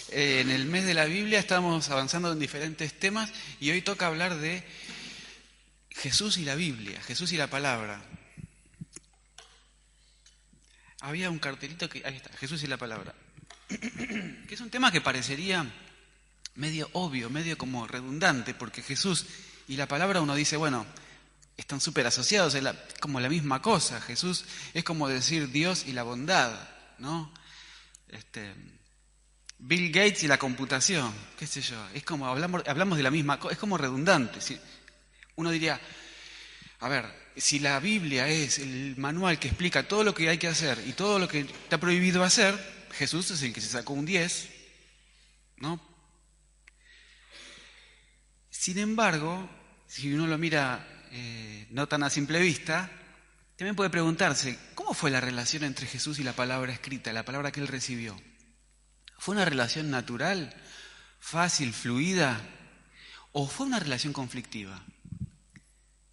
En el mes de la Biblia estamos avanzando en diferentes temas y hoy toca hablar de Jesús y la Biblia, Jesús y la palabra. Había un cartelito que, ahí está, Jesús y la palabra, que es un tema que parecería medio obvio, medio como redundante, porque Jesús y la palabra uno dice, bueno, están súper asociados, es como la misma cosa. Jesús es como decir Dios y la bondad, ¿no? Bill Gates y la computación, qué sé yo, es como hablamos de la misma cosa, es como redundante. ¿Sí? Uno diría, a ver, si la Biblia es el manual que explica todo lo que hay que hacer y todo lo que está prohibido hacer, Jesús es el que se sacó un 10, ¿no? Sin embargo, si uno lo mira no tan a simple vista, también puede preguntarse, ¿cómo fue la relación entre Jesús y la palabra escrita, la palabra que él recibió? ¿Fue una relación natural, fácil, fluida? ¿O fue una relación conflictiva?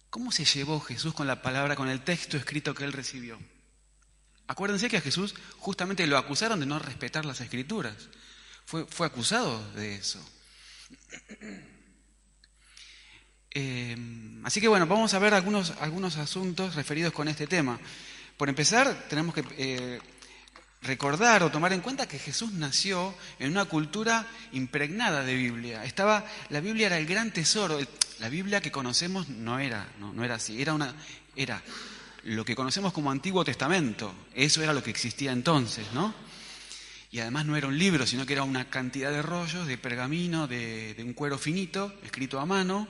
¿Cómo se llevó Jesús con la palabra, con el texto escrito que él recibió? Acuérdense que a Jesús justamente lo acusaron de no respetar las escrituras. Fue acusado de eso. Así que bueno, vamos a ver algunos asuntos referidos con este tema. Por empezar, tenemos que recordar o tomar en cuenta que Jesús nació en una cultura impregnada de Biblia. La Biblia era el gran tesoro. La Biblia que conocemos no era así. Era lo que conocemos como Antiguo Testamento. Eso era lo que existía entonces, ¿no? Y además no era un libro, sino que era una cantidad de rollos de pergamino, de un cuero finito, escrito a mano.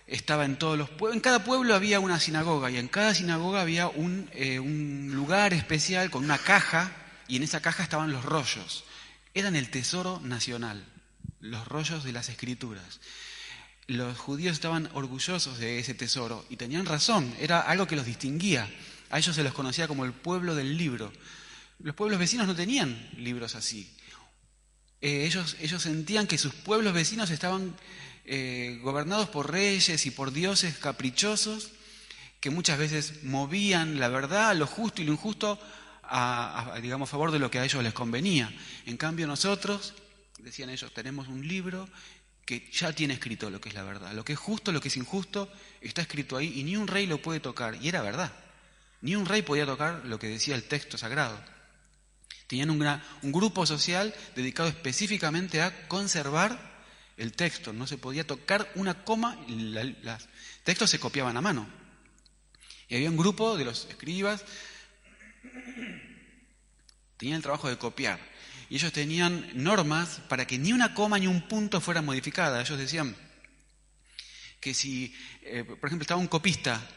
Estaba en todos los pueblos. En cada pueblo había una sinagoga y en cada sinagoga había un lugar especial con una caja y en esa caja estaban los rollos. Eran el tesoro nacional, los rollos de las escrituras. Los judíos estaban orgullosos de ese tesoro y tenían razón, era algo que los distinguía. A ellos se los conocía como el pueblo del libro. Los pueblos vecinos no tenían libros así. Ellos sentían que sus pueblos vecinos estaban gobernados por reyes y por dioses caprichosos que muchas veces movían la verdad, lo justo y lo injusto digamos, a favor de lo que a ellos les convenía. En cambio nosotros, decían ellos, tenemos un libro que ya tiene escrito lo que es la verdad. Lo que es justo, lo que es injusto, está escrito ahí y ni un rey lo puede tocar. Y era verdad. Ni un rey podía tocar lo que decía el texto sagrado. Tenían un grupo social dedicado específicamente a conservar el texto. No se podía tocar una coma, los textos se copiaban a mano. Y había un grupo de los escribas, tenían el trabajo de copiar. Y ellos tenían normas para que ni una coma ni un punto fuera modificada. Ellos decían que si, por ejemplo, estaba un copista,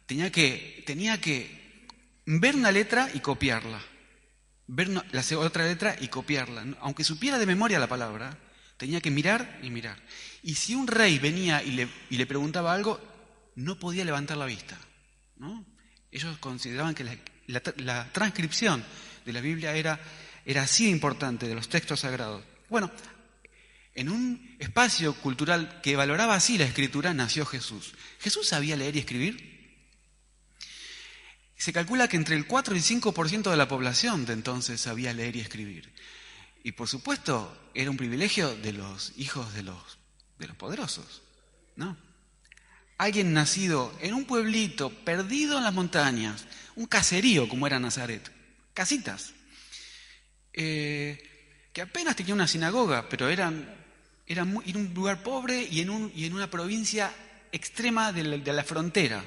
tenía que ver una letra y copiarla. Ver la otra letra y copiarla. Aunque supiera de memoria la palabra, tenía que mirar y mirar. Y si un rey venía y le preguntaba algo, no podía levantar la vista, ¿no? Ellos consideraban que la transcripción de la Biblia era así de importante, de los textos sagrados. Bueno, en un espacio cultural que valoraba así la escritura, nació Jesús. ¿Jesús sabía leer y escribir? Se calcula que entre el 4 y el 5% de la población de entonces sabía leer y escribir. Y por supuesto, era un privilegio de los hijos de los poderosos, ¿no? Alguien nacido en un pueblito, perdido en las montañas, un caserío como era Nazaret, casitas, que apenas tenía una sinagoga, pero era un lugar pobre y en una provincia extrema de la frontera.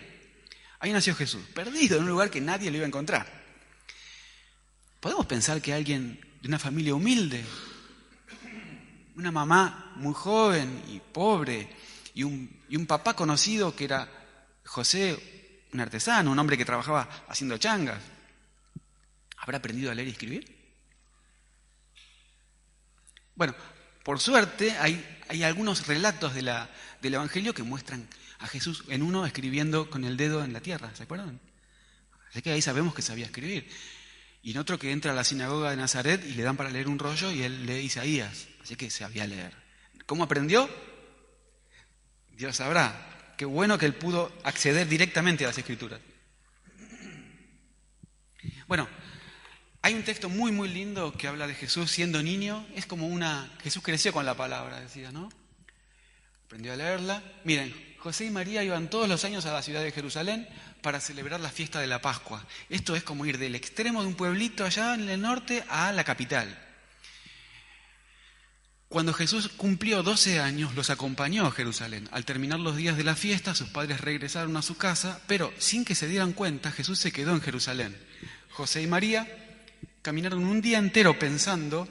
Ahí nació Jesús, perdido en un lugar que nadie lo iba a encontrar. ¿Podemos pensar que alguien de una familia humilde, una mamá muy joven y pobre, y un papá conocido que era José, un artesano, un hombre que trabajaba haciendo changas, habrá aprendido a leer y escribir? Bueno, por suerte hay algunos relatos del Evangelio que muestran a Jesús en uno escribiendo con el dedo en la tierra, ¿se acuerdan? Así que ahí sabemos que sabía escribir. Y en otro que entra a la sinagoga de Nazaret y le dan para leer un rollo y él lee Isaías, así que sabía leer. ¿Cómo aprendió? Dios sabrá. Qué bueno que él pudo acceder directamente a las Escrituras. Bueno, Hay un texto muy, muy lindo que habla de Jesús siendo niño. Es como Jesús creció con la palabra, decía, ¿no? Aprendió a leerla. Miren, José y María iban todos los años a la ciudad de Jerusalén para celebrar la fiesta de la Pascua. Esto es como ir del extremo de un pueblito allá en el norte a la capital. Cuando Jesús cumplió 12 años, los acompañó a Jerusalén. Al terminar los días de la fiesta, sus padres regresaron a su casa, pero sin que se dieran cuenta, Jesús se quedó en Jerusalén. José y María caminaron un día entero pensando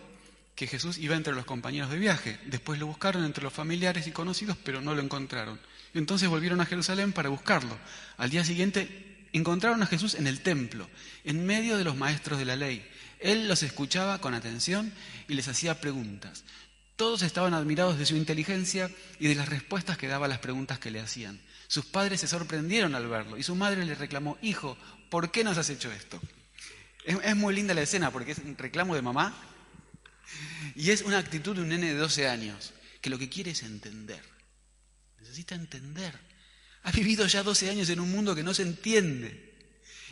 que Jesús iba entre los compañeros de viaje. Después lo buscaron entre los familiares y conocidos, pero no lo encontraron. Entonces volvieron a Jerusalén para buscarlo. Al día siguiente encontraron a Jesús en el templo, en medio de los maestros de la ley. Él los escuchaba con atención y les hacía preguntas. Todos estaban admirados de su inteligencia y de las respuestas que daba a las preguntas que le hacían. Sus padres se sorprendieron al verlo y su madre le reclamó: hijo, ¿por qué nos has hecho esto? Es muy linda la escena porque es un reclamo de mamá y es una actitud de un nene de 12 años que lo que quiere es entender. Necesita entender. Ha vivido ya 12 años en un mundo que no se entiende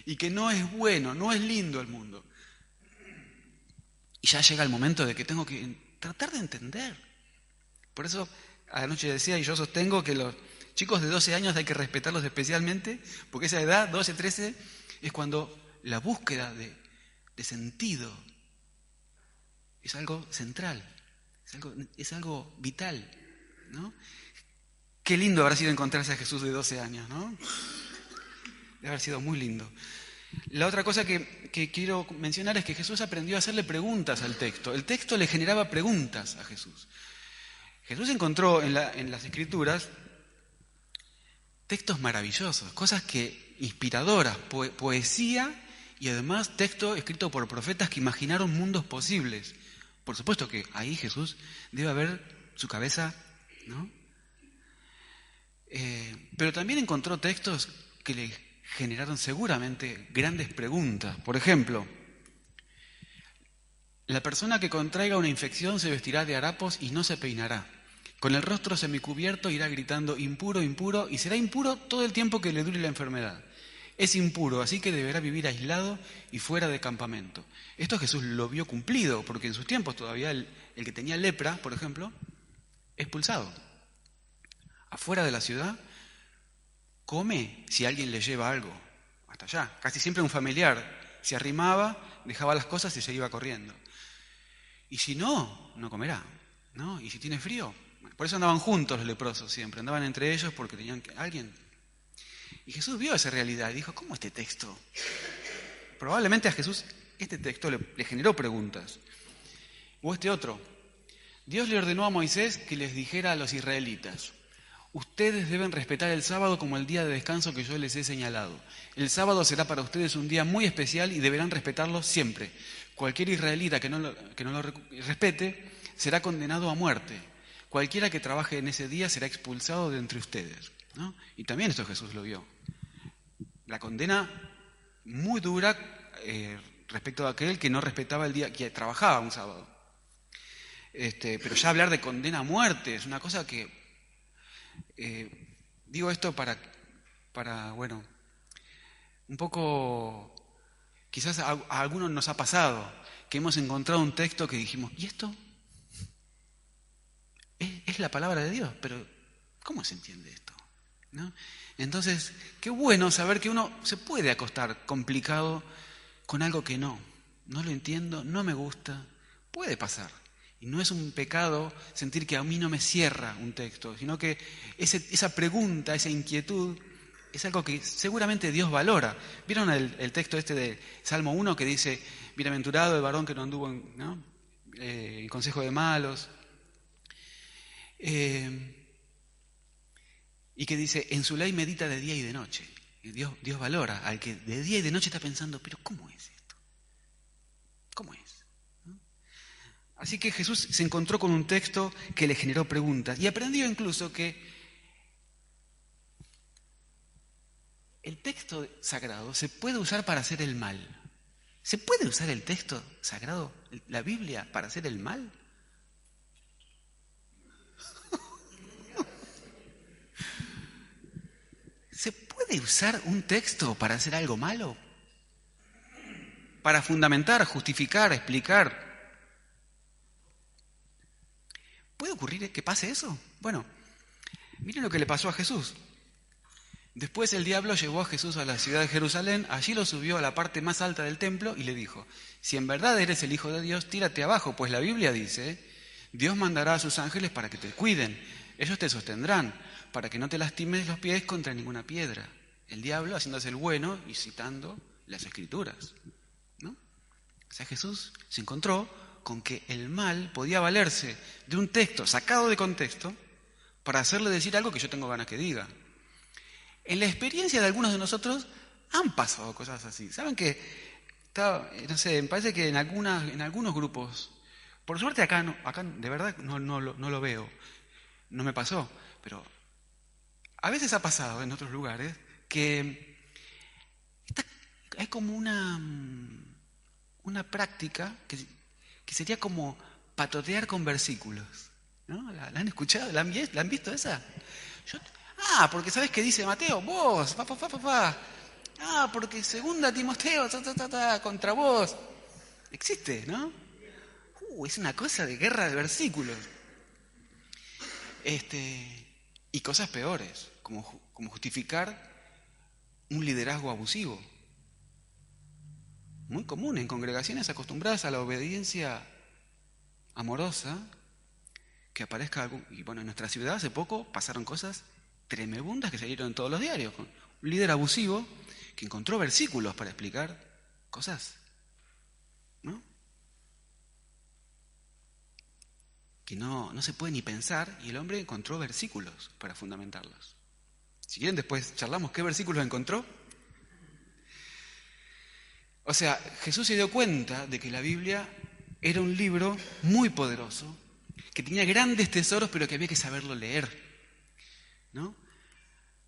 y que no es bueno, no es lindo el mundo. Y ya llega el momento de que tengo que tratar de entender. Por eso anoche decía, y yo sostengo, que los chicos de 12 años hay que respetarlos especialmente, porque esa edad, 12, 13, es cuando la búsqueda de sentido es algo central, es algo vital, ¿no? Qué lindo habrá sido encontrarse a Jesús de 12 años, ¿no? Debe haber sido muy lindo. La otra cosa que quiero mencionar es que Jesús aprendió a hacerle preguntas al texto. El texto le generaba preguntas a Jesús. Jesús encontró en las Escrituras textos maravillosos, cosas inspiradoras, poesía y además texto escrito por profetas que imaginaron mundos posibles. Por supuesto que ahí Jesús debe haber su cabeza, ¿no? Pero también encontró textos que le generaron seguramente grandes preguntas. Por ejemplo, la persona que contraiga una infección se vestirá de harapos y no se peinará. Con el rostro semicubierto irá gritando: impuro, impuro, y será impuro todo el tiempo que le dure la enfermedad. Es impuro, así que deberá vivir aislado y fuera de campamento. Esto Jesús lo vio cumplido, porque en sus tiempos todavía el que tenía lepra, por ejemplo, expulsado. Afuera de la ciudad, come si alguien le lleva algo. Hasta allá. Casi siempre un familiar se arrimaba, dejaba las cosas y se iba corriendo. Y si no, no comerá, ¿no? Y si tiene frío. Por eso andaban juntos los leprosos siempre, andaban entre ellos porque tenían alguien. Y Jesús vio esa realidad y dijo: ¿cómo este texto? Probablemente a Jesús este texto le generó preguntas. O este otro. Dios le ordenó a Moisés que les dijera a los israelitas: ustedes deben respetar el sábado como el día de descanso que yo les he señalado. El sábado será para ustedes un día muy especial y deberán respetarlo siempre. Cualquier israelita que no lo respete será condenado a muerte. Cualquiera que trabaje en ese día será expulsado de entre ustedes, ¿no? Y también esto Jesús lo vio. La condena muy dura respecto a aquel que no respetaba el día, que trabajaba un sábado. Pero ya hablar de condena a muerte es una cosa que... digo esto para, bueno, un poco... Quizás a algunos nos ha pasado que hemos encontrado un texto que dijimos: ¿y esto? Es la palabra de Dios, pero ¿cómo se entiende esto? ¿No? Entonces, qué bueno saber que uno se puede acostar complicado con algo que no lo entiendo, no me gusta, puede pasar. Y no es un pecado sentir que a mí no me cierra un texto, sino que esa pregunta, esa inquietud, es algo que seguramente Dios valora. ¿Vieron el texto este de Salmo 1 que dice: bienaventurado el varón que no anduvo en consejo de malos? Y que dice: en su ley medita de día y de noche. Y Dios valora al que de día y de noche está pensando: pero ¿cómo es esto? ¿Cómo es? ¿No? Así que Jesús se encontró con un texto que le generó preguntas y aprendió incluso que el texto sagrado se puede usar para hacer el mal. ¿Se puede usar el texto sagrado, la Biblia, para hacer el mal? ¿Se puede usar un texto para hacer algo malo? para fundamentar, justificar, explicar. ¿Puede ocurrir que pase eso? Bueno, miren lo que le pasó a Jesús. Después el diablo llevó a Jesús a la ciudad de Jerusalén, allí lo subió a la parte más alta del templo y le dijo: si en verdad eres el Hijo de Dios, tírate abajo, pues la Biblia dice: Dios mandará a sus ángeles para que te cuiden, ellos te sostendrán, para que no te lastimes los pies contra ninguna piedra. El diablo haciéndose el bueno y citando las Escrituras, ¿no? O sea, Jesús se encontró con que el mal podía valerse de un texto sacado de contexto para hacerle decir algo que yo tengo ganas que diga. En la experiencia de algunos de nosotros han pasado cosas así. ¿Saben qué? No sé, me parece que en algunos grupos, por suerte acá de verdad no lo veo, no me pasó, pero a veces ha pasado en otros lugares que hay como una práctica que sería como patotear con versículos, ¿no? ¿La han escuchado? ¿La han visto esa? Porque ¿sabés qué dice Mateo? Vos, pa. Porque segunda Timoteo, contra vos. Existe, ¿no? Es una cosa de guerra de versículos. Y cosas peores, como justificar un liderazgo abusivo. Muy común en congregaciones acostumbradas a la obediencia amorosa, que aparezca algún... Y bueno, en nuestra ciudad hace poco pasaron cosas tremebundas que salieron en todos los diarios. Un líder abusivo que encontró versículos para explicar cosas, ¿no? Que no se puede ni pensar, y el hombre encontró versículos para fundamentarlos. Si quieren después charlamos qué versículos encontró. O sea, Jesús se dio cuenta de que la Biblia era un libro muy poderoso, que tenía grandes tesoros, pero que había que saberlo leer, ¿no?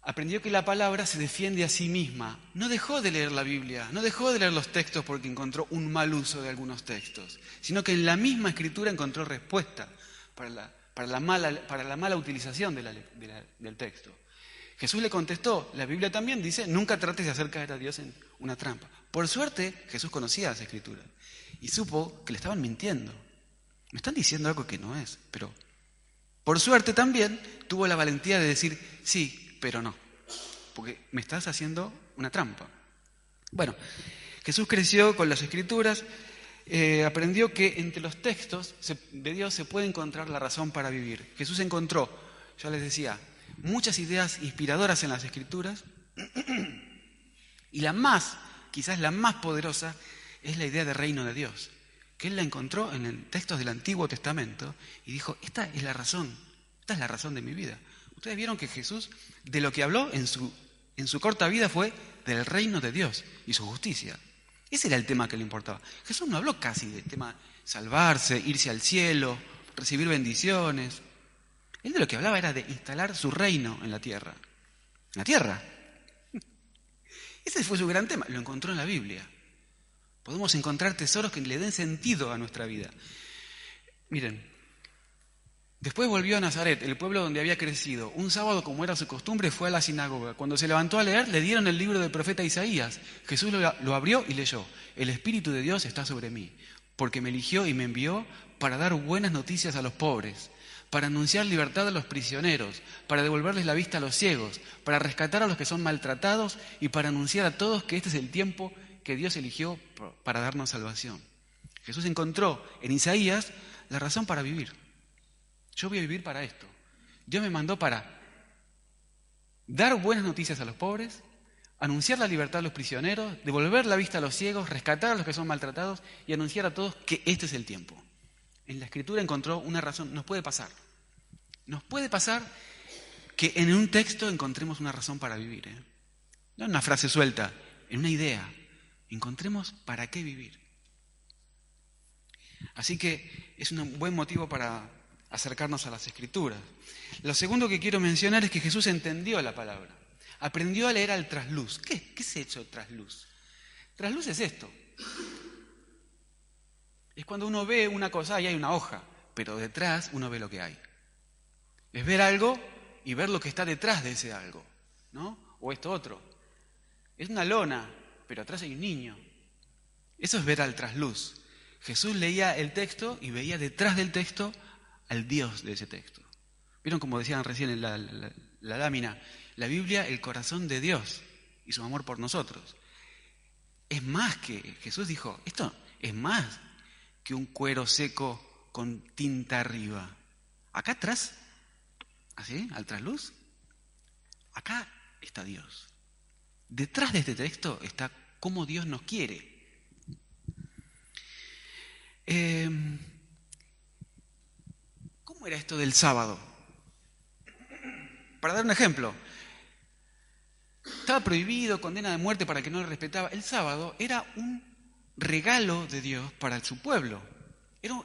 Aprendió que la palabra se defiende a sí misma. No dejó de leer la Biblia, no dejó de leer los textos porque encontró un mal uso de algunos textos, sino que en la misma Escritura encontró respuesta para la mala utilización del texto. Jesús le contestó: la Biblia también dice: nunca trates de hacer caer a Dios en una trampa. Por suerte, Jesús conocía las Escrituras y supo que le estaban mintiendo. Me están diciendo algo que no es, pero por suerte también tuvo la valentía de decir: sí, pero no, porque me estás haciendo una trampa. Bueno, Jesús creció con las Escrituras, aprendió que entre los textos de Dios se puede encontrar la razón para vivir. Jesús encontró, yo les decía, muchas ideas inspiradoras en las Escrituras, y quizás la más poderosa, es la idea de reino de Dios, que él la encontró en el textos del Antiguo Testamento y dijo: esta es la razón de mi vida. Ustedes vieron que Jesús, de lo que habló en su corta vida, fue del reino de Dios y su justicia. Ese era el tema que le importaba. Jesús no habló casi del tema salvarse, irse al cielo, recibir bendiciones. Él de lo que hablaba era de instalar su reino en la tierra. En la tierra. Ese fue su gran tema. Lo encontró en la Biblia. Podemos encontrar tesoros que le den sentido a nuestra vida. Miren. Después volvió a Nazaret, el pueblo donde había crecido. Un sábado, como era su costumbre, fue a la sinagoga. Cuando se levantó a leer, le dieron el libro del profeta Isaías. Jesús lo abrió y leyó: el Espíritu de Dios está sobre mí, porque me eligió y me envió para dar buenas noticias a los pobres, para anunciar libertad a los prisioneros, para devolverles la vista a los ciegos, para rescatar a los que son maltratados y para anunciar a todos que este es el tiempo que Dios eligió para darnos salvación. Jesús encontró en Isaías la razón para vivir. Yo voy a vivir para esto. Dios me mandó para dar buenas noticias a los pobres, anunciar la libertad a los prisioneros, devolver la vista a los ciegos, rescatar a los que son maltratados y anunciar a todos que este es el tiempo. En la Escritura encontró una razón. Nos puede pasar que en un texto encontremos una razón para vivir, No en una frase suelta, en una idea. Encontremos para qué vivir. Así que es un buen motivo para acercarnos a las Escrituras. Lo segundo que quiero mencionar es que Jesús entendió la palabra. Aprendió a leer al trasluz. ¿Qué es eso, trasluz? Trasluz es esto. Es cuando uno ve una cosa y hay una hoja, pero detrás uno ve lo que hay. Es ver algo y ver lo que está detrás de ese algo, ¿no? O esto otro. Es una lona, pero atrás hay un niño. Eso es ver al trasluz. Jesús leía el texto y veía detrás del texto al Dios de ese texto. ¿Vieron como decían recién en la lámina? La Biblia, el corazón de Dios y su amor por nosotros. Es más que, Jesús dijo, esto es más que un cuero seco con tinta arriba. Acá atrás, así, al trasluz, acá está Dios. Detrás de este texto está cómo Dios nos quiere. ¿Cómo era esto del sábado? Para dar un ejemplo, estaba prohibido, condena de muerte para el que no lo respetaba. El sábado era un regalo de Dios para su pueblo.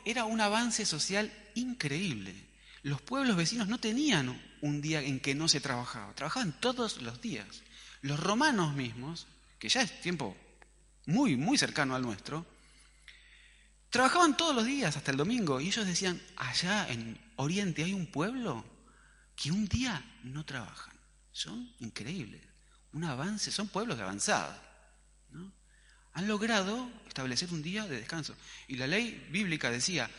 Era un avance social increíble. Los pueblos vecinos no tenían un día en que no se trabajaba, trabajaban todos los días. Los romanos mismos, que ya es tiempo muy, muy cercano al nuestro, trabajaban todos los días hasta el domingo y ellos decían, allá en Oriente hay un pueblo que un día no trabajan. Son increíbles, un avance, son pueblos de avanzada, ¿no? Han logrado establecer un día de descanso. Y la ley bíblica decía,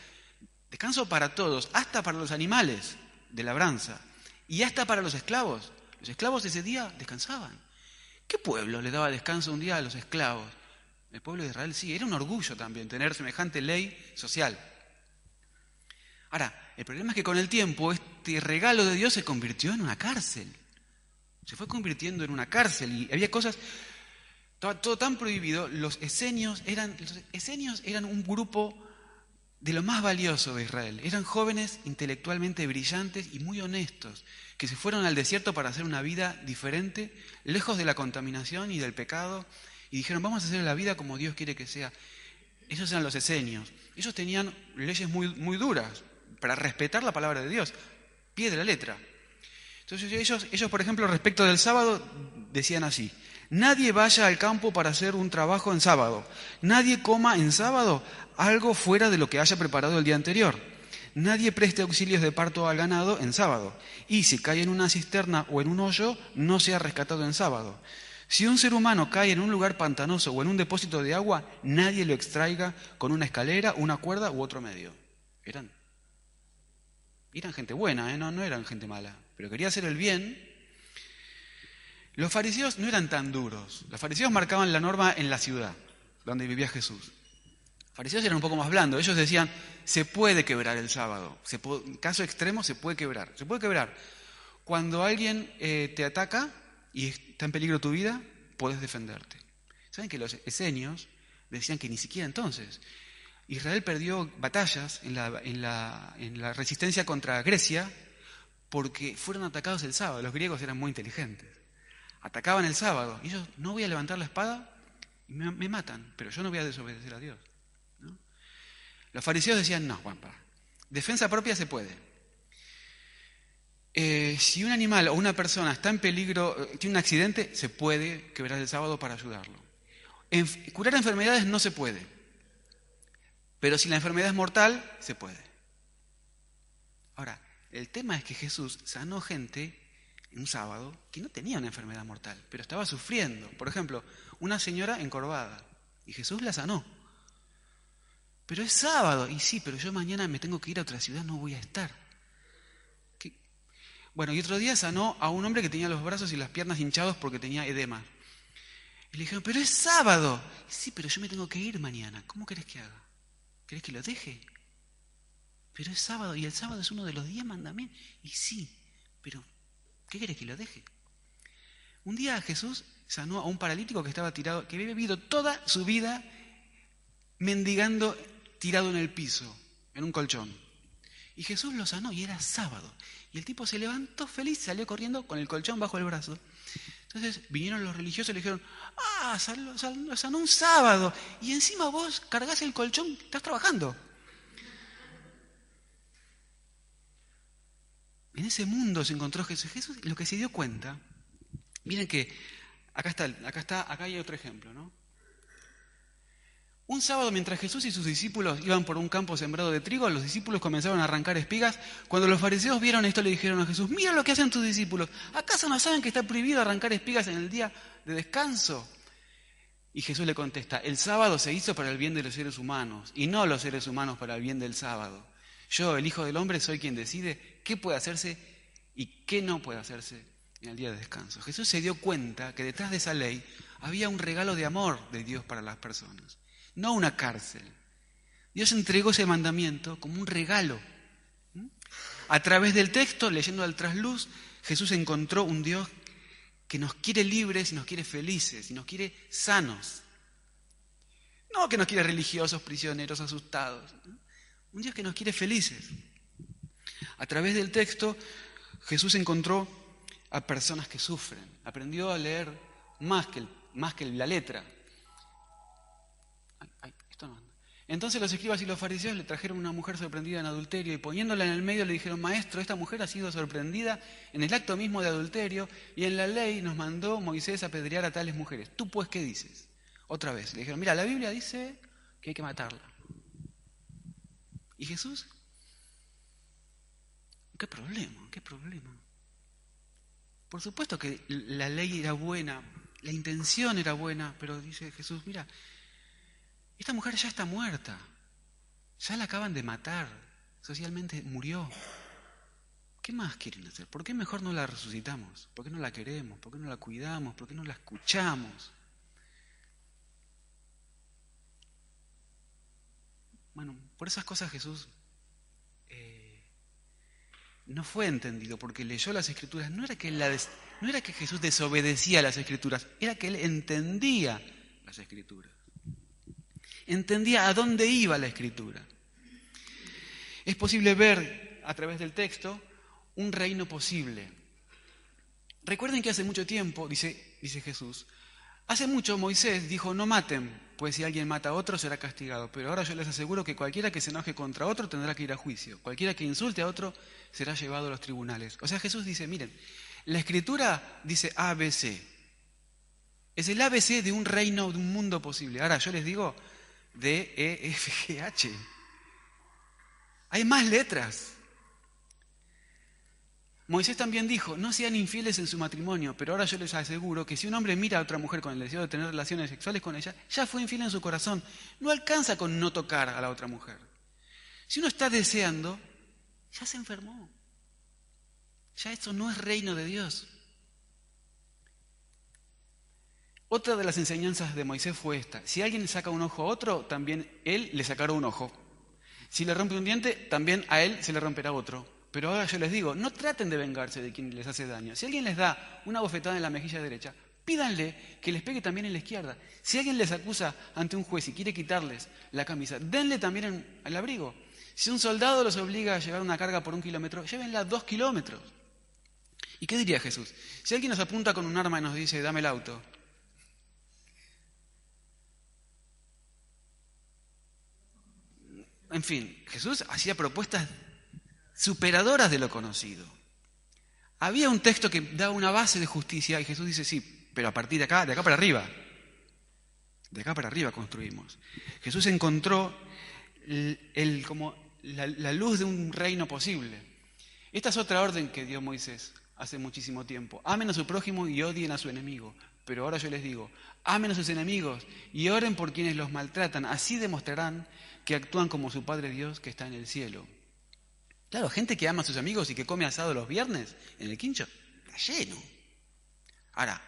descanso para todos, hasta para los animales de labranza y hasta para los esclavos. Los esclavos ese día descansaban. ¿Qué pueblo le daba descanso un día a los esclavos? El pueblo de Israel sí, era un orgullo también tener semejante ley social. Ahora, el problema es que con el tiempo este regalo de Dios se convirtió en una cárcel. Se fue convirtiendo en una cárcel y había cosas, estaba todo tan prohibido. Los esenios eran un grupo de lo más valioso de Israel. Eran jóvenes intelectualmente brillantes y muy honestos, que se fueron al desierto para hacer una vida diferente, lejos de la contaminación y del pecado, y dijeron, vamos a hacer la vida como Dios quiere que sea. Esos eran los esenios. Ellos tenían leyes muy, muy duras para respetar la palabra de Dios, pie de la letra. Entonces ellos, por ejemplo, respecto del sábado, decían así: nadie vaya al campo para hacer un trabajo en sábado. Nadie coma en sábado algo fuera de lo que haya preparado el día anterior. Nadie preste auxilios de parto al ganado en sábado. Y si cae en una cisterna o en un hoyo, no sea rescatado en sábado. Si un ser humano cae en un lugar pantanoso o en un depósito de agua, nadie lo extraiga con una escalera, una cuerda u otro medio. Eran gente buena, no eran gente mala, pero quería hacer el bien. Los fariseos no eran tan duros. Los fariseos marcaban la norma en la ciudad donde vivía Jesús. Los fariseos eran un poco más blandos. Ellos decían, se puede quebrar el sábado. En caso extremo se puede quebrar. Se puede quebrar. Cuando alguien te ataca y está en peligro tu vida, puedes defenderte. ¿Saben que los esenios decían que ni siquiera entonces? Israel perdió batallas en la resistencia contra Grecia porque fueron atacados el sábado. Los griegos eran muy inteligentes. Atacaban el sábado. Y ellos, no voy a levantar la espada y me matan, pero yo no voy a desobedecer a Dios, ¿no? Los fariseos decían, no, Juanpa, defensa propia se puede. Si un animal o una persona está en peligro, tiene un accidente, se puede quebrar el sábado para ayudarlo. Curar enfermedades no se puede, pero si la enfermedad es mortal, se puede. Ahora, el tema es que Jesús sanó gente en un sábado que no tenía una enfermedad mortal, pero estaba sufriendo. Por ejemplo, una señora encorvada, y Jesús la sanó. Pero es sábado, y sí, pero yo mañana me tengo que ir a otra ciudad, no voy a estar. Bueno, y otro día sanó a un hombre que tenía los brazos y las piernas hinchados porque tenía edema. Y le dijeron, pero es sábado. Sí, pero yo me tengo que ir mañana. ¿Cómo querés que haga? ¿Querés que lo deje? Pero es sábado, y el sábado es uno de los 10 mandamientos. Y sí, pero ¿qué querés que lo deje? Un día Jesús sanó a un paralítico que estaba tirado, que había vivido toda su vida mendigando tirado en el piso, en un colchón. Y Jesús lo sanó y era sábado. Y el tipo se levantó feliz, salió corriendo con el colchón bajo el brazo. Entonces vinieron los religiosos y le dijeron, sanó un sábado y encima vos cargás el colchón, estás trabajando. En ese mundo se encontró Jesús. Jesús lo que se dio cuenta, miren que acá hay otro ejemplo, ¿no? Un sábado, mientras Jesús y sus discípulos iban por un campo sembrado de trigo, los discípulos comenzaron a arrancar espigas. Cuando los fariseos vieron esto, le dijeron a Jesús, mira lo que hacen tus discípulos. ¿Acaso no saben que está prohibido arrancar espigas en el día de descanso? Y Jesús le contesta, el sábado se hizo para el bien de los seres humanos y no los seres humanos para el bien del sábado. Yo, el Hijo del Hombre, soy quien decide qué puede hacerse y qué no puede hacerse en el día de descanso. Jesús se dio cuenta que detrás de esa ley había un regalo de amor de Dios para las personas, no una cárcel. Dios entregó ese mandamiento como un regalo. A través del texto, leyendo al trasluz, Jesús encontró un Dios que nos quiere libres y nos quiere felices y nos quiere sanos. No que nos quiere religiosos, prisioneros, asustados. Un Dios que nos quiere felices. A través del texto, Jesús encontró a personas que sufren. Aprendió a leer más que la letra. Esto no anda. Entonces los escribas y los fariseos le trajeron una mujer sorprendida en adulterio y poniéndola en el medio le dijeron, maestro, esta mujer ha sido sorprendida en el acto mismo de adulterio y en la ley nos mandó Moisés a apedrear a tales mujeres. ¿Tú pues qué dices? Otra vez, le dijeron, mira, la Biblia dice que hay que matarla. ¿Y Jesús? ¿Qué problema? ¿Qué problema? Por supuesto que la ley era buena, la intención era buena, pero dice Jesús, mira, esta mujer ya está muerta, ya la acaban de matar, socialmente murió. ¿Qué más quieren hacer? ¿Por qué mejor no la resucitamos? ¿Por qué no la queremos? ¿Por qué no la cuidamos? ¿Por qué no la escuchamos? Bueno, por esas cosas Jesús no fue entendido, porque leyó las Escrituras. No era que Jesús desobedecía las Escrituras, era que Él entendía las Escrituras. Entendía a dónde iba la Escritura. Es posible ver a través del texto un reino posible. Recuerden que hace mucho tiempo, dice Jesús, hace mucho Moisés dijo no maten, pues si alguien mata a otro será castigado. Pero ahora yo les aseguro que cualquiera que se enoje contra otro tendrá que ir a juicio. Cualquiera que insulte a otro será llevado a los tribunales. O sea, Jesús dice, miren, la Escritura dice ABC. Es el ABC de un reino, de un mundo posible. Ahora yo les digo D, E, F, G, H. Hay más letras. Moisés también dijo, no sean infieles en su matrimonio, pero ahora yo les aseguro que si un hombre mira a otra mujer con el deseo de tener relaciones sexuales con ella, ya fue infiel en su corazón. No alcanza con no tocar a la otra mujer. Si uno está deseando, ya se enfermó. Ya esto no es reino de Dios. Otra de las enseñanzas de Moisés fue esta. Si alguien le saca un ojo a otro, también él le sacará un ojo. Si le rompe un diente, también a él se le romperá otro. Pero ahora yo les digo, no traten de vengarse de quien les hace daño. Si alguien les da una bofetada en la mejilla derecha, pídanle que les pegue también en la izquierda. Si alguien les acusa ante un juez y quiere quitarles la camisa, denle también el abrigo. Si un soldado los obliga a llevar una carga por 1 kilómetro, llévenla 2 kilómetros. ¿Y qué diría Jesús? Si alguien nos apunta con un arma y nos dice, dame el auto. En fin, Jesús hacía propuestas superadoras de lo conocido. Había un texto que daba una base de justicia y Jesús dice, sí, pero a partir de acá para arriba. De acá para arriba construimos. Jesús encontró como la luz de un reino posible. Esta es otra orden que dio Moisés hace muchísimo tiempo. Amen a su prójimo y odien a su enemigo. Pero ahora yo les digo, amen a sus enemigos y oren por quienes los maltratan. Así demostrarán que actúan como su Padre Dios que está en el cielo. Claro, gente que ama a sus amigos y que come asado los viernes en el quincho, está lleno. Ahora,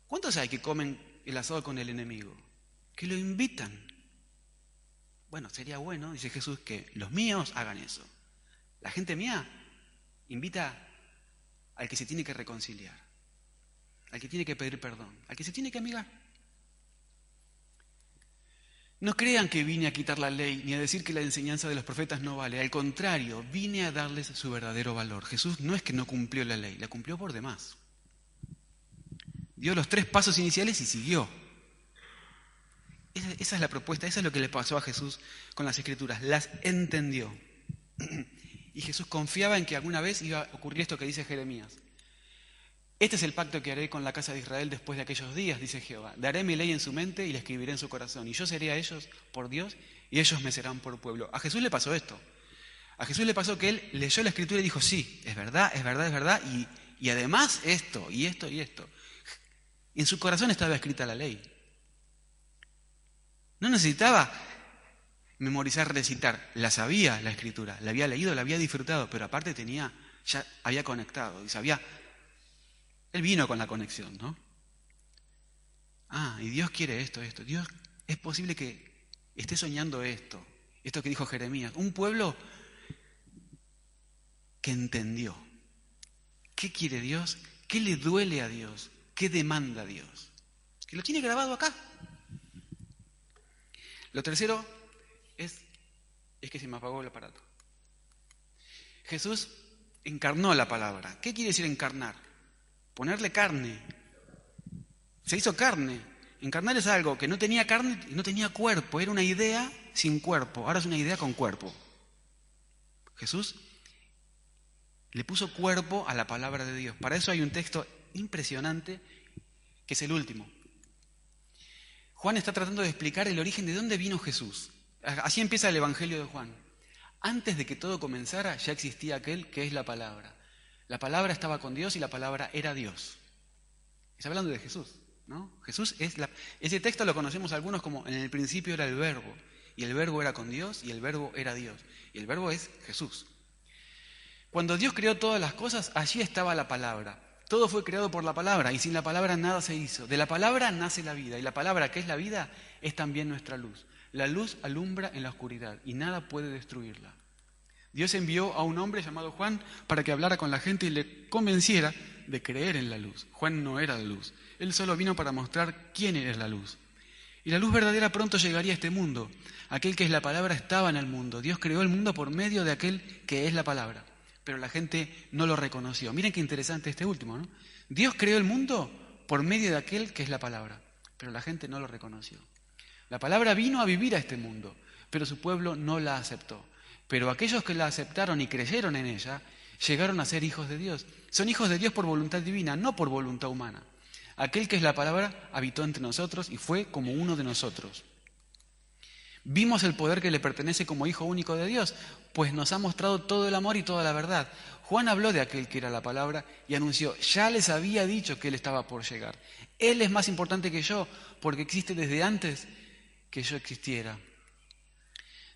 ¿cuántos hay que comen el asado con el enemigo? Que lo invitan. Bueno, sería bueno, dice Jesús, que los míos hagan eso. La gente mía invita al que se tiene que reconciliar, al que tiene que pedir perdón, al que se tiene que amigar. No crean que vine a quitar la ley ni a decir que la enseñanza de los profetas no vale. Al contrario, vine a darles su verdadero valor. Jesús no es que no cumplió la ley, la cumplió por demás. Dio los 3 pasos iniciales y siguió. Esa es la propuesta, eso es lo que le pasó a Jesús con las Escrituras. Las entendió. Y Jesús confiaba en que alguna vez iba a ocurrir esto que dice Jeremías. Este es el pacto que haré con la casa de Israel después de aquellos días, dice Jehová. Daré mi ley en su mente y la escribiré en su corazón. Y yo seré a ellos por Dios y ellos me serán por pueblo. A Jesús le pasó esto. A Jesús le pasó que él leyó la Escritura y dijo, sí, es verdad, es verdad, es verdad. Y además esto, y esto, y esto. En su corazón estaba escrita la ley. No necesitaba memorizar, recitar. La sabía la Escritura, la había leído, la había disfrutado, pero aparte ya había conectado y sabía. Él vino con la conexión, ¿no? Y Dios quiere esto. Dios, es posible que esté soñando esto que dijo Jeremías. Un pueblo que entendió. ¿Qué quiere Dios? ¿Qué le duele a Dios? ¿Qué demanda Dios? Que lo tiene grabado acá. Lo tercero es que se me apagó el aparato. Jesús encarnó la palabra. ¿Qué quiere decir encarnar? Ponerle carne. Se hizo carne. Encarnar es algo que no tenía carne y no tenía cuerpo. Era una idea sin cuerpo. Ahora es una idea con cuerpo. Jesús le puso cuerpo a la palabra de Dios. Para eso hay un texto impresionante que es el último. Juan está tratando de explicar el origen de dónde vino Jesús. Así empieza el Evangelio de Juan. Antes de que todo comenzara, ya existía aquel que es la palabra. La palabra estaba con Dios y la palabra era Dios. Está hablando de Jesús, ¿no? Jesús ese texto lo conocemos algunos como en el principio era el verbo, y el verbo era con Dios, y el verbo era Dios. Y el verbo es Jesús. Cuando Dios creó todas las cosas, allí estaba la palabra. Todo fue creado por la palabra, y sin la palabra nada se hizo. De la palabra nace la vida, y la palabra que es la vida es también nuestra luz. La luz alumbra en la oscuridad, y nada puede destruirla. Dios envió a un hombre llamado Juan para que hablara con la gente y le convenciera de creer en la luz. Juan no era la luz. Él solo vino para mostrar quién era la luz. Y la luz verdadera pronto llegaría a este mundo. Aquel que es la palabra estaba en el mundo. Dios creó el mundo por medio de aquel que es la palabra. Pero la gente no lo reconoció. Miren qué interesante este último, ¿no? Dios creó el mundo por medio de aquel que es la palabra. Pero la gente no lo reconoció. La palabra vino a vivir a este mundo, pero su pueblo no la aceptó. Pero aquellos que la aceptaron y creyeron en ella, llegaron a ser hijos de Dios. Son hijos de Dios por voluntad divina, no por voluntad humana. Aquel que es la palabra habitó entre nosotros y fue como uno de nosotros. Vimos el poder que le pertenece como hijo único de Dios, pues nos ha mostrado todo el amor y toda la verdad. Juan habló de aquel que era la palabra y anunció, ya les había dicho que él estaba por llegar. Él es más importante que yo, porque existe desde antes que yo existiera.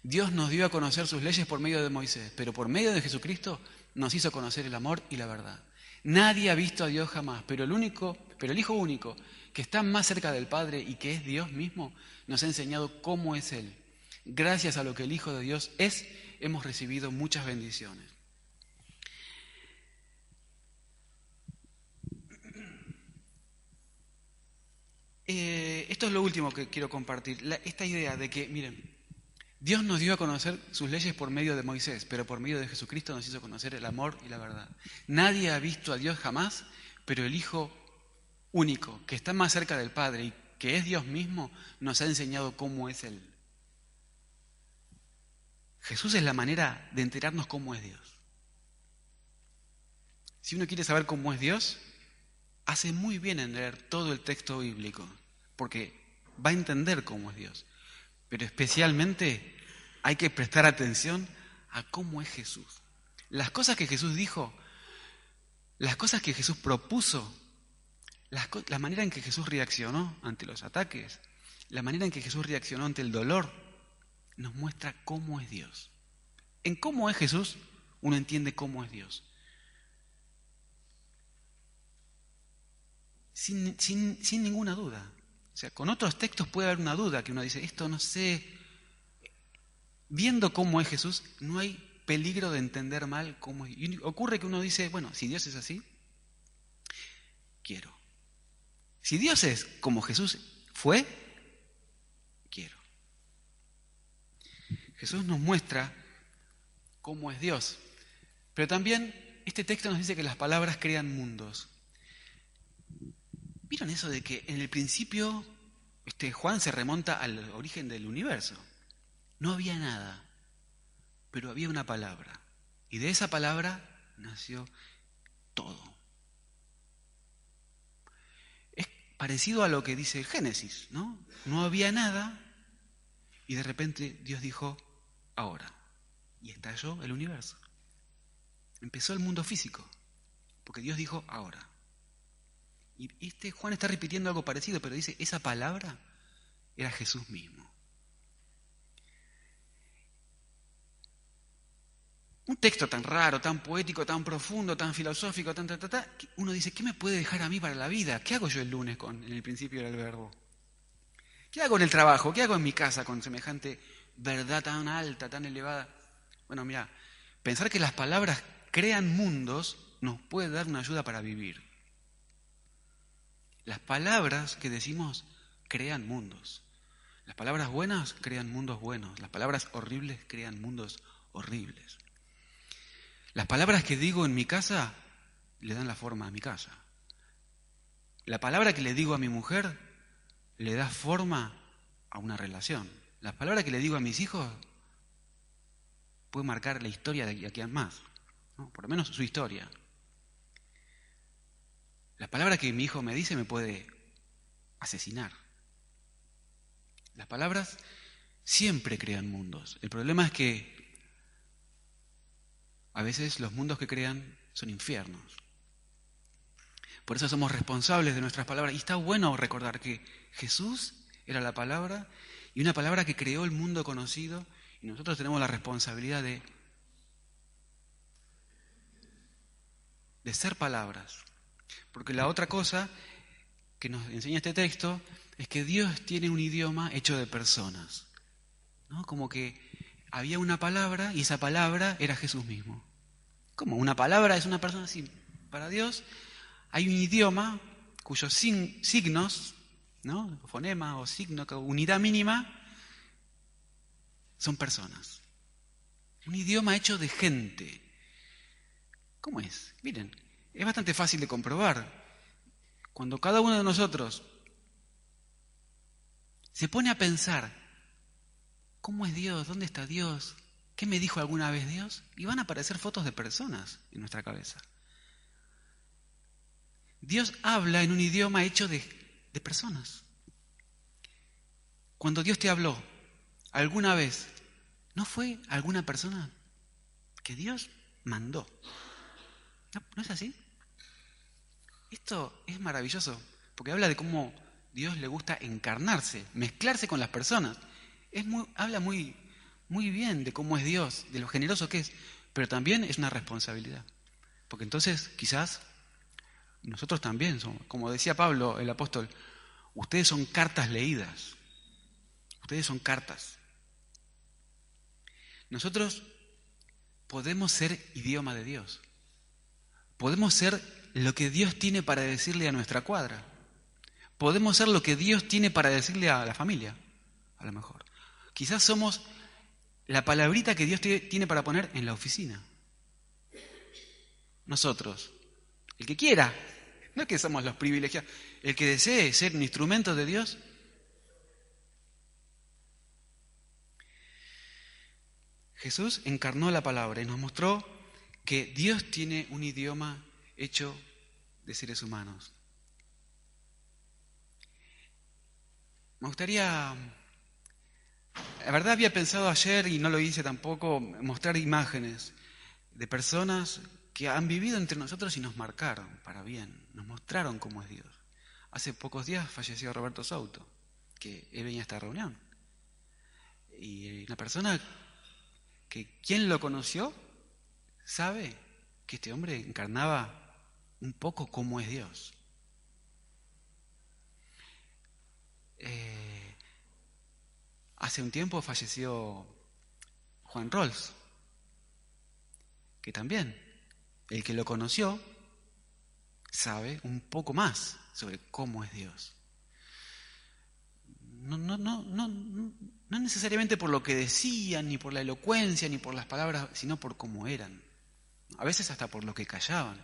Dios nos dio a conocer sus leyes por medio de Moisés, pero por medio de Jesucristo nos hizo conocer el amor y la verdad. Nadie ha visto a Dios jamás, pero el Hijo único, que está más cerca del Padre y que es Dios mismo, nos ha enseñado cómo es Él. Gracias a lo que el Hijo de Dios es, hemos recibido muchas bendiciones. Esto es lo último que quiero compartir. Esta idea de que, miren, Dios nos dio a conocer sus leyes por medio de Moisés, pero por medio de Jesucristo nos hizo conocer el amor y la verdad. Nadie ha visto a Dios jamás, pero el Hijo único, que está más cerca del Padre y que es Dios mismo, nos ha enseñado cómo es Él. Jesús es la manera de enterarnos cómo es Dios. Si uno quiere saber cómo es Dios, hace muy bien en leer todo el texto bíblico, porque va a entender cómo es Dios. Pero especialmente hay que prestar atención a cómo es Jesús. Las cosas que Jesús dijo, las cosas que Jesús propuso, la manera en que Jesús reaccionó ante los ataques, la manera en que Jesús reaccionó ante el dolor, nos muestra cómo es Dios. En cómo es Jesús, uno entiende cómo es Dios. Sin ninguna duda. O sea, con otros textos puede haber una duda, que uno dice, esto no sé. Viendo cómo es Jesús, no hay peligro de entender mal cómo es. Y ocurre que uno dice, bueno, si Dios es así, quiero. Si Dios es como Jesús fue, quiero. Jesús nos muestra cómo es Dios. Pero también este texto nos dice que las palabras crean mundos. ¿Vieron eso de que en el principio Juan se remonta al origen del universo? No había nada, pero había una palabra. Y de esa palabra nació todo. Es parecido a lo que dice el Génesis, ¿no? No había nada y de repente Dios dijo, ahora. Y estalló el universo. Empezó el mundo físico, porque Dios dijo, ahora. Y Juan está repitiendo algo parecido, pero dice, esa palabra era Jesús mismo. un texto tan raro, tan poético, tan profundo, tan filosófico, que uno dice, ¿qué me puede dejar a mí para la vida? ¿Qué hago yo el lunes en el principio del verbo? ¿Qué hago en el trabajo? ¿Qué hago en mi casa con semejante verdad tan alta, tan elevada? Bueno, mira, pensar que las palabras crean mundos nos puede dar una ayuda para vivir. Las palabras que decimos crean mundos. Las palabras buenas crean mundos buenos. Las palabras horribles crean mundos horribles. Las palabras que digo en mi casa le dan la forma a mi casa. La palabra que le digo a mi mujer le da forma a una relación. Las palabras que le digo a mis hijos pueden marcar la historia de aquí a más, ¿no? Por lo menos su historia. La palabra que mi hijo me dice me puede asesinar. Las palabras siempre crean mundos. El problema es que a veces los mundos que crean son infiernos. Por eso somos responsables de nuestras palabras. Y está bueno recordar que Jesús era la palabra y una palabra que creó el mundo conocido, y nosotros tenemos la responsabilidad de ser palabras. Porque la otra cosa que nos enseña este texto es que Dios tiene un idioma hecho de personas, ¿no? Como que había una palabra y esa palabra era Jesús mismo. ¿Cómo? Una palabra es una persona así. Para Dios hay un idioma cuyos signos, ¿no? Fonema o signo, unidad mínima, son personas. Un idioma hecho de gente. ¿Cómo es? Miren, es bastante fácil de comprobar. Cuando cada uno de nosotros se pone a pensar, ¿cómo es Dios? ¿Dónde está Dios? ¿Qué me dijo alguna vez Dios? Y van a aparecer fotos de personas en nuestra cabeza. Dios habla en un idioma hecho de personas. Cuando Dios te habló alguna vez, ¿no fue alguna persona que Dios mandó? ¿No es así? Esto es maravilloso, porque habla de cómo Dios le gusta encarnarse, mezclarse con las personas. Habla muy bien de cómo es Dios, de lo generoso que es, pero también es una responsabilidad. Porque entonces quizás nosotros también somos, como decía Pablo el apóstol, ustedes son cartas leídas, ustedes son cartas. Nosotros podemos ser idioma de Dios, podemos ser lo que Dios tiene para decirle a nuestra cuadra, podemos ser lo que Dios tiene para decirle a la familia, a lo mejor. Quizás somos la palabrita que Dios tiene para poner en la oficina. Nosotros, el que quiera, no es que somos los privilegiados, el que desee ser un instrumento de Dios. Jesús encarnó la palabra y nos mostró que Dios tiene un idioma hecho de seres humanos. Me gustaría, la verdad había pensado ayer, y no lo hice tampoco, mostrar imágenes de personas que han vivido entre nosotros y nos marcaron para bien, nos mostraron cómo es Dios. Hace pocos días falleció Roberto Souto, que él venía a esta reunión. Y una persona que quien lo conoció sabe que este hombre encarnaba un poco cómo es Dios. Hace un tiempo falleció Juan Rolls, que también el que lo conoció sabe un poco más sobre cómo es Dios. No necesariamente por lo que decían, ni por la elocuencia, ni por las palabras, sino por cómo eran. A veces hasta por lo que callaban.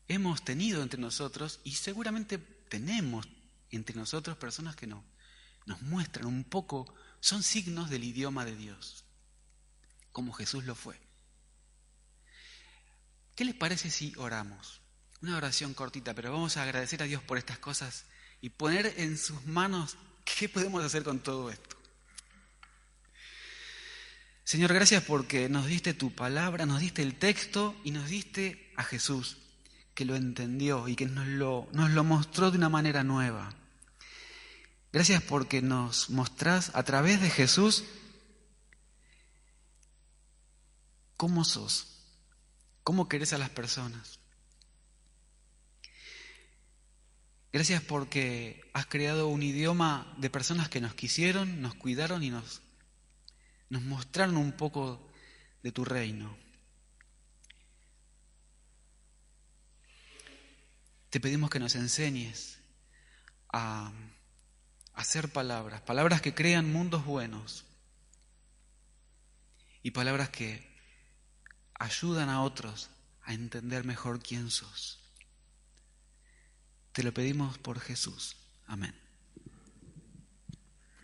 Hemos tenido entre nosotros, y seguramente tenemos entre nosotros, personas que nos muestran un poco, son signos del idioma de Dios, como Jesús lo fue. ¿Qué les parece si oramos? Una oración cortita, pero vamos a agradecer a Dios por estas cosas y poner en sus manos qué podemos hacer con todo esto. Señor, gracias porque nos diste tu palabra, nos diste el texto y nos diste a Jesús, que lo entendió y que nos lo mostró de una manera nueva. Gracias porque nos mostrás a través de Jesús ¿Cómo sos? ¿Cómo querés a las personas? Gracias porque has creado un idioma de personas que nos quisieron, nos cuidaron y nos mostraron un poco de tu reino. Te pedimos que nos enseñes a hacer palabras que crean mundos buenos y palabras que ayudan a otros a entender mejor quién sos. Te lo pedimos por Jesús. Amén.